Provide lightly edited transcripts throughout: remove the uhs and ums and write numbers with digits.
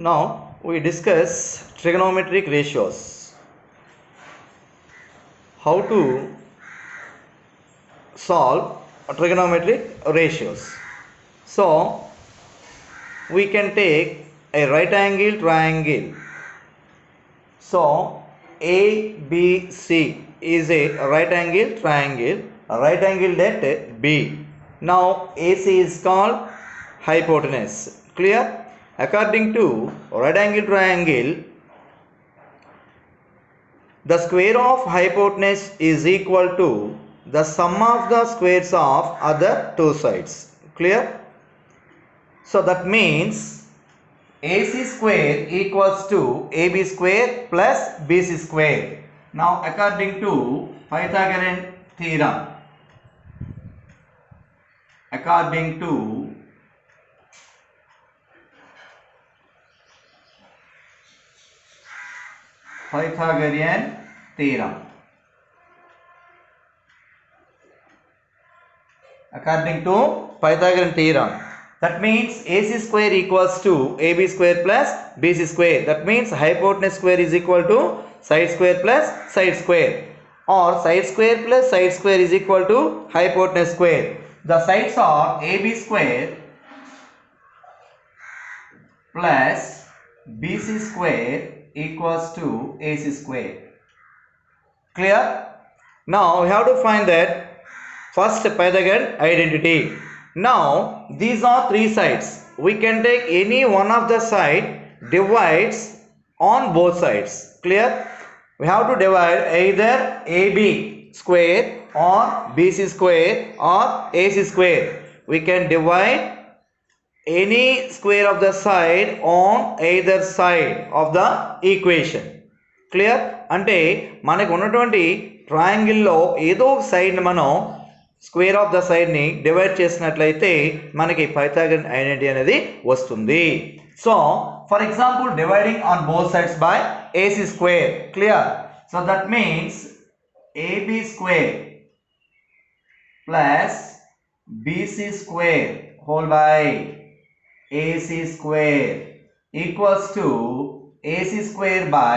Now we discuss trigonometric ratios. How to solve trigonometric ratios. So we can take a right angle triangle. So ABC is a right angle triangle, a right angle at B. Now AC is called hypotenuse. Clear? According to right angle triangle, the square of hypotenuse is equal to the sum of the squares of other two sides. Clear? So that means AC square equals to AB square plus BC square. Now according to Pythagorean theorem, according to Pythagorean theorem, according to Pythagorean theorem, that means AC square equals to AB square plus BC square. That means hypotenuse square is equal to side square plus side square, or side square plus side square is equal to hypotenuse square. The sides are AB square plus BC square equals to AC square. Clear? Now we have to find that first Pythagorean identity. Now these are three sides. We can take any one of the side divides on both sides. Clear? We have to divide either AB square or BC square or AC square. We can divide any square of the side on either side of the equation. Clear? అంటే మనకు ఉన్నటువంటి ట్రయాంగిల్లో ఏదో ఒక సైడ్ని మనం square of the సైడ్ని divide చేసినట్లయితే మనకి పైథాగరన్ ఐడెంటిటీ అనేది వస్తుంది. So for example dividing on both sides by AC square. Clear? So that means AB square plus BC square whole by AC square equals to AC square by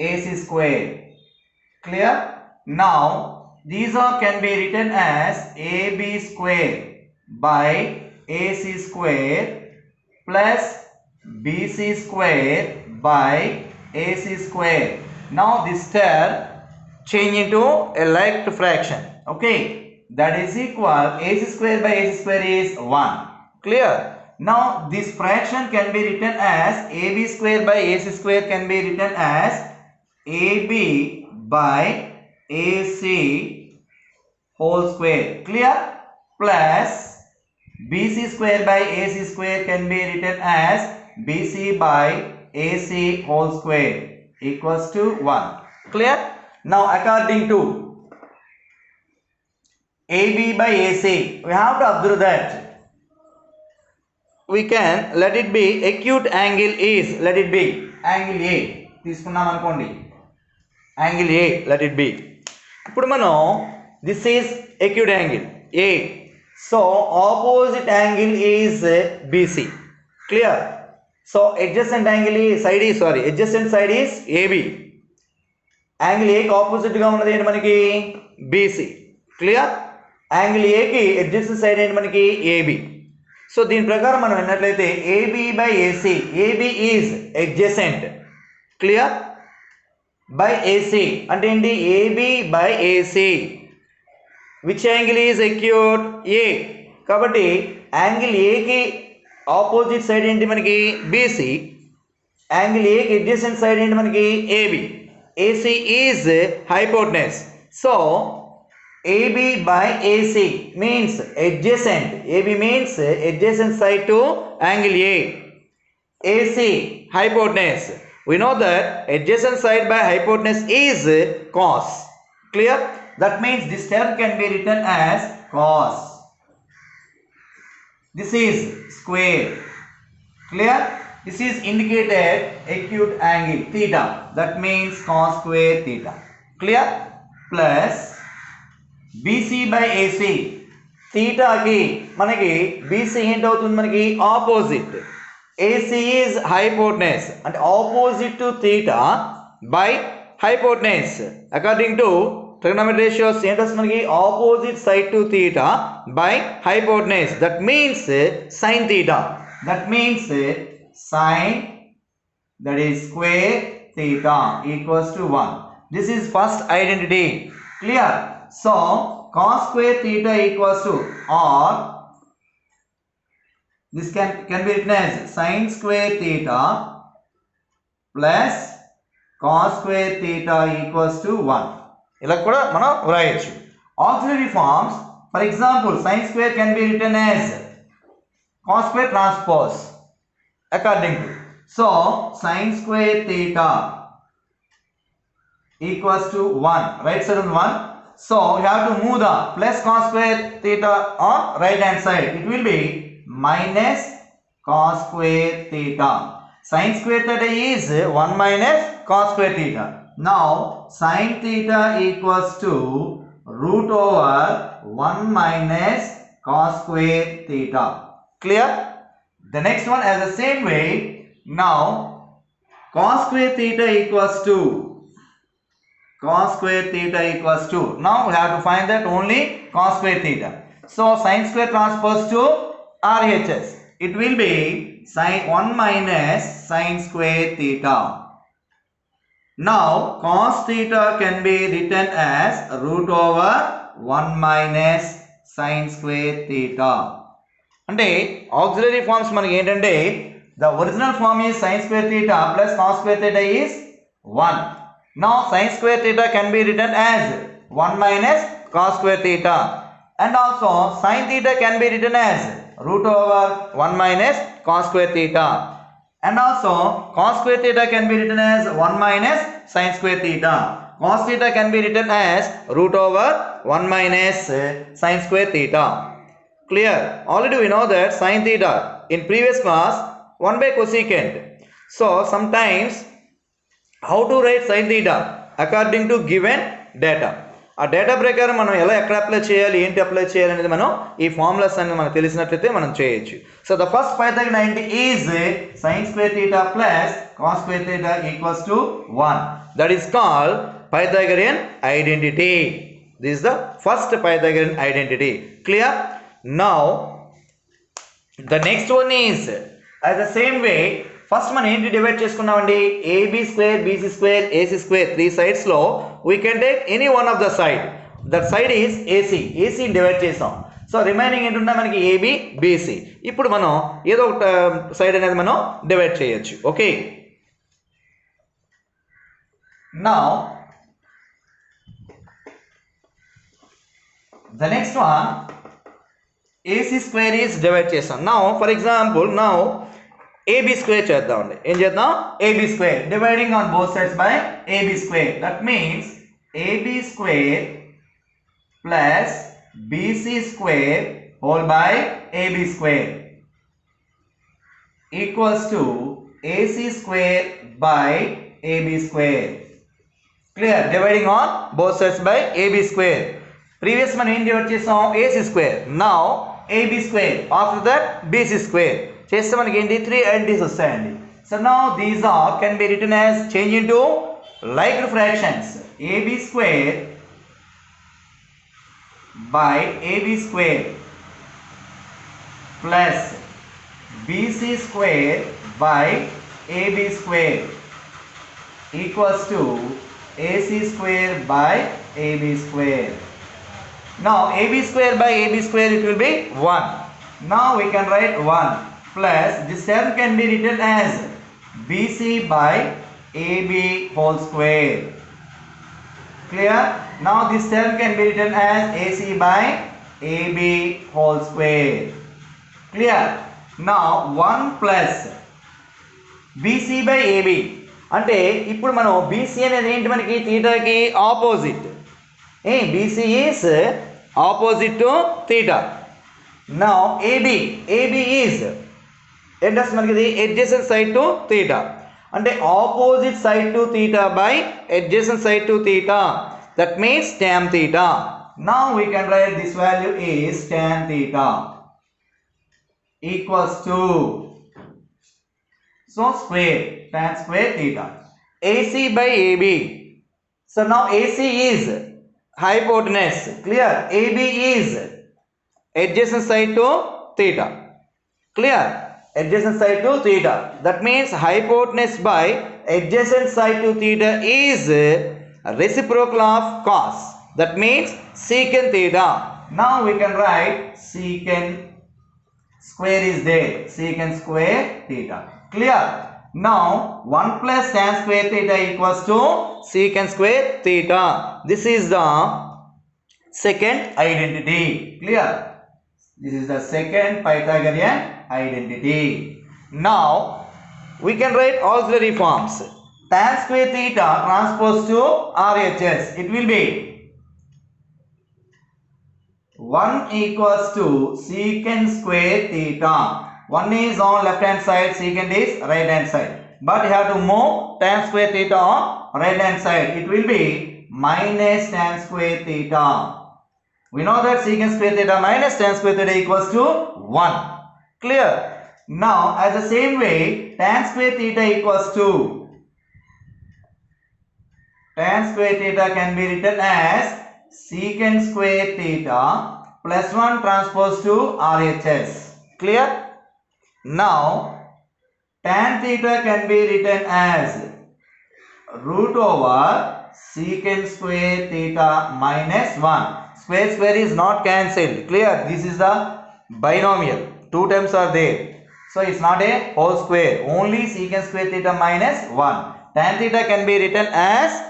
AC square. Clear? Now these are can be written as AB square by AC square plus BC square by AC square. Now this term change into a like fraction. Okay, that is equal AC square by AC square is 1. Clear? Now this fraction can be written as AB square by AC square can be written as AB by AC whole square. Clear? Plus BC square by AC square can be written as BC by AC whole square equals to 1. Clear? Now according to AB by AC, we have to observe that we can let it be acute angle is, let it be angle A తీసుకున్నాం అనుకోండి, angle A let it be. ఇప్పుడు మనం this is acute angle A, so opposite angle is BC. Clear? So adjacent angle is adjacent side is AB. Angle A కి opposite గా ఉన్నది ఏంటి మనకి BC. Clear? Angle ఏకి అడ్జసెంట్ సైడ్ ఏంటి మనకి ఏబి. సో దీని ప్రకారం మనం విన్నట్లయితే AB by AC, AB is adjacent. Clear? By AC అంటే ఏంటి? AB by AC. Which angle is acute? A. కాబట్టి యాంగిల్ ఏకి ఆపోజిట్ సైడ్ ఏంటి మనకి బీసీ, యాంగిల్ ఏకి అడ్జసెంట్ సైడ్ ఏంటి మనకి AB. AC is hypotenuse. So AB by AC means adjacent. AB means adjacent side to angle A. AC hypotenuse. We know that adjacent side by hypotenuse is cos. Clear? That means this term can be written as cos. This is square. Clear? This is indicated acute angle theta. That means cos square theta. Clear? Plus BC by AC. తీటాకి మనకి BC ఏంటవుతుంది మనకి opposite. AC is hypotenuse అంటే opposite to theta by hypotenuse. According to trigonometry ratios ఏంటొస్తుంది మనకి opposite side to theta by hypotenuse. That means sine theta. That means sine that is square theta equals to 1. This is first identity. Clear? So cos square theta equals to, or this can be written as sin square theta plus cos square theta equals to 1. ఇలా కూడా మనం వ్రాయొచ్చు. Auxiliary forms, for example, sin square can be written as cos square transpose according to. So sin square theta equals to 1. Right side on 1. So you have to move the plus cos square theta on right hand side. It will be minus cos square theta. Sin square theta is 1 minus cos square theta. Now sin theta equals to root over 1 minus cos square theta. Clear? The next one as the same way. Now cos square theta equals to, now we have to find that only cos square theta. So sin square transpose to RHS. It will be sin 1 minus sin square theta. Now cos theta can be written as root over 1 minus sin square theta. అంటే auxiliary forms మనకి ఏంటంటే the original form is sin square theta plus cos square theta is 1. Now sin square theta can be written as 1 minus cos square theta, and also sin theta can be written as root over 1 minus cos square theta, and also cos square theta can be written as 1 minus sin square theta. Cos theta can be written as root over 1 minus sin square theta. Clear? Already we know that sin theta in previous class 1 by cosecant. So sometimes how to write sin theta according to given data. ఆ data ప్రకారం మనం ఎలా ఎక్కడ apply చేయాలి, ఏంటి apply చేయాలి అనేది మనం ఈ ఫార్ములాస్ అన్ని మనకు తెలిసినట్లయితే మనం చేయొచ్చు. So the first Pythagorean identity is sin square theta plus cos square theta equals to 1. That is called Pythagorean identity. This is the first Pythagorean identity. Clear? Now the next one is as the same way. First మనం ఏంటి divide చేసుకున్నామండి, AB square BC square AC square 3 sides లో we can take any one of the side. That side is AC divide చేసాం. So remaining ఏంటంటే మనకి AB BC. ఇప్పుడు మనం ఏదో ఒక సైడ్ అనేది మనం డివైడ్ చేయొచ్చు. Okay, now the next one AC square is divide చేసాం. Now for example now AB square చేద్దామండి. ఏం చేద్దాం, AB square dividing on both sides by AB square. That means AB square plus BC square whole by AB square equals to AC square by AB square. Clear? Dividing on both sides by AB square. Previous మనం ఏం divide చేసాం, AC square. Now AB square, after that BC square చేస్తే మనకి ఏంటి 3 identities వస్తాయండి. So now these are can be written as change into liked fractions. AB square by AB square plus BC square by AB square equals to AC square by AB square. Now AB square by AB square it will be 1. Now we can write 1 plus this term can be written as BC by AB whole square. Clear? Now this term can be written as AC by AB whole square. Clear? Now 1 plus BC by AB అంటే ఇప్పుడు మనం BC అనేది ఏంటి మనకి తీటాకి opposite. BC is opposite to theta. Now AB is మనకి adjacent side to theta అంటే opposite side to theta by adjacent side to theta. That means tan theta. Now we can write this value is tan theta equals to, so square, tan square theta. AC by AB. So now AC is hypotenuse. Clear? AB is adjacent side to theta. Clear? Adjacent side to theta. That means hypotenuse by adjacent side to theta is reciprocal of cos. That means secant theta. Now we can write secant square is there. Secant square theta. Clear? Now 1 plus tan square theta equals to secant square theta. This is the second identity. Clear? This is the second Pythagorean identity. Now we can write auxiliary forms. Tan square theta transpose to RHS. It will be 1 equals to secant square theta. 1 is on left hand side, secant is right hand side. But you have to move tan square theta on right hand side. It will be minus tan square theta. We know that secant square theta minus tan square theta equals to 1. Clear? Now as the same way, tan square theta equals to, tan square theta can be written as secant square theta plus 1 transpose to RHS. Clear? Now tan theta can be written as root over secant square theta minus 1. Square square is not cancelled. Clear? This is the binomial. 2 terms are there. So it's not a whole square. Only secant square theta minus 1. Tan theta can be written as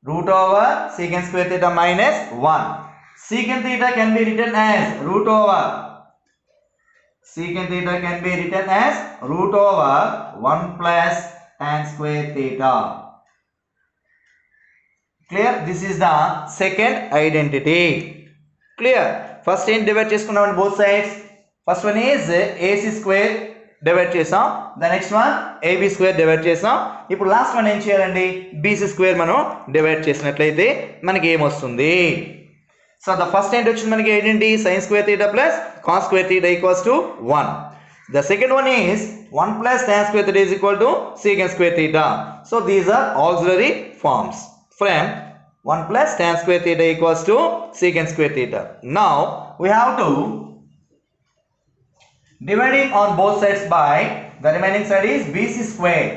root over secant square theta minus 1. Secant theta can be written as root over, secant theta can be written as root over 1 plus tan square theta. Clear? This is the second identity. Clear? First in divide cheskunnam on both sides. First one is AC square divide chesam. The next one AB square divide chesam. ఇప్పుడు last one ఏం చేయాలండి? BC square మనం divide చేసినట్లయితే మనకి ఏం వస్తుంది? So the first ఏంటి వచ్చింది మనకి ఏంటి? sin square theta plus cos square theta equals to 1. The second one is 1 plus tan square theta is equal to secant square theta. So these are auxiliary forms from 1 plus tan square theta equals to secant square theta. Now we have to dividing on both sides by the remaining side is BC square.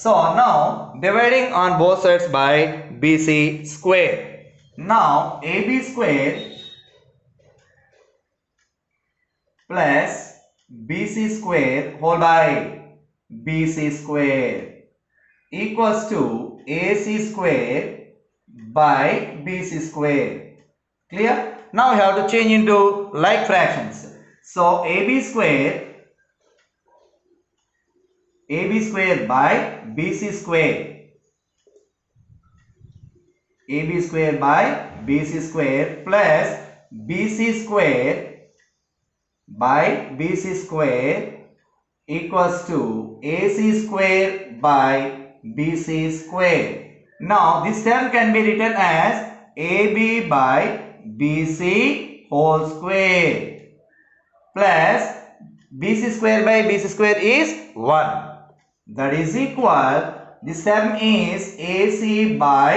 So now dividing on both sides by BC square. Now AB square plus BC square whole by BC square equals to AC square by BC square. Clear? Now we have to change into like fractions. So AB square by BC square, AB square by BC square plus BC square by BC square equals to AC square by BC square. Now this term can be written as AB by BC whole square plus BC square by BC square is 1. That is equal, this term is AC by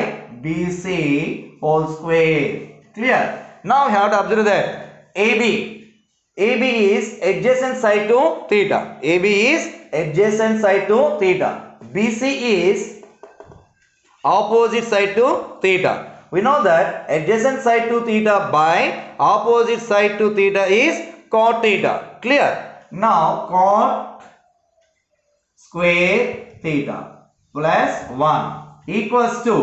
BC whole square. Clear? Now you have to observe that AB is adjacent side to theta. AB is adjacent side to theta. BC is opposite side to theta. We know that adjacent side to theta by opposite side to theta is cot theta. Clear? Now cot square theta plus 1 equals to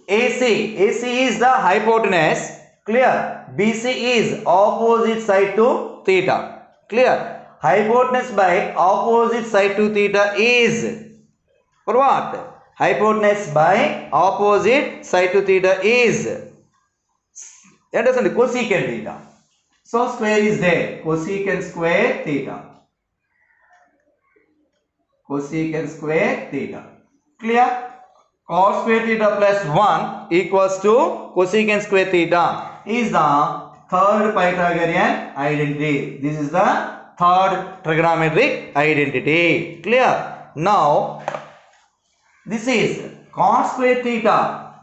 AC. AC is the hypotenuse. Clear? BC is opposite side to theta. Clear? Hypotenuse by opposite side to theta is for what? Hypotenuse by opposite side to theta is understand cosecant theta. So square is there. Cosecant square theta. Cosecant square theta. Clear? Cos square theta plus 1 equals to cosecant square theta. is the third Pythagorean identity. This is the third trigonometric identity. Clear? Now, this is cos square theta.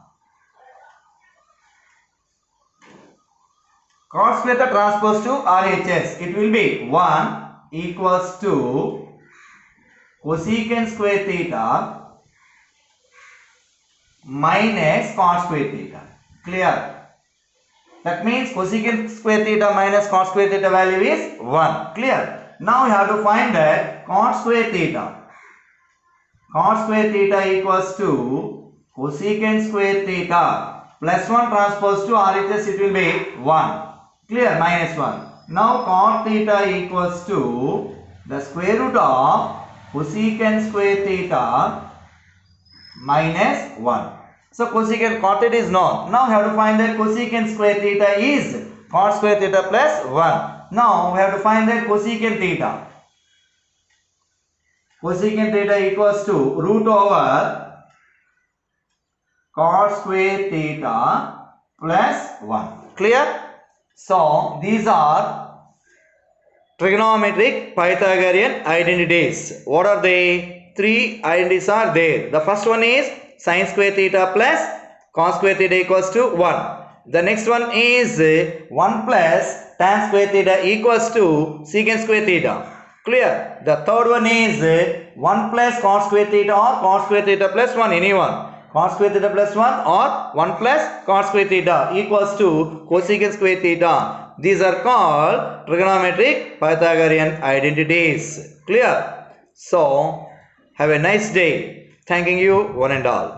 Cos square theta transpose to RHS. It will be 1 equals to cosecant square theta minus cos square theta. Clear? That means cosecant square theta minus cos square theta value is 1. Clear? Now you have to find that cos square theta. Cos square theta equals to cosecant square theta plus 1 transpose to RHS, it will be 1. Clear? Minus 1. Now cot theta equals to the square root of cosecant square theta minus 1. So cosecant cot theta is known. Now we have to find that cosecant square theta is cot square theta plus 1. Now we have to find that cosecant theta. Cosecant theta equals to root over cot square theta plus 1. Clear? So these are trigonometric Pythagorean identities. What are they? 3 identities are there. The first one is sin square theta plus cos square theta equals to 1. The next one is 1 plus tan square theta equals to secant square theta. Clear? The third one is 1 plus cos square theta or cos square theta plus 1, anyone. Cos square theta plus 1 or 1 plus cos square theta equals to cosecant square theta. These are called trigonometric Pythagorean identities. Clear? So, have a nice day. Thanking you one and all.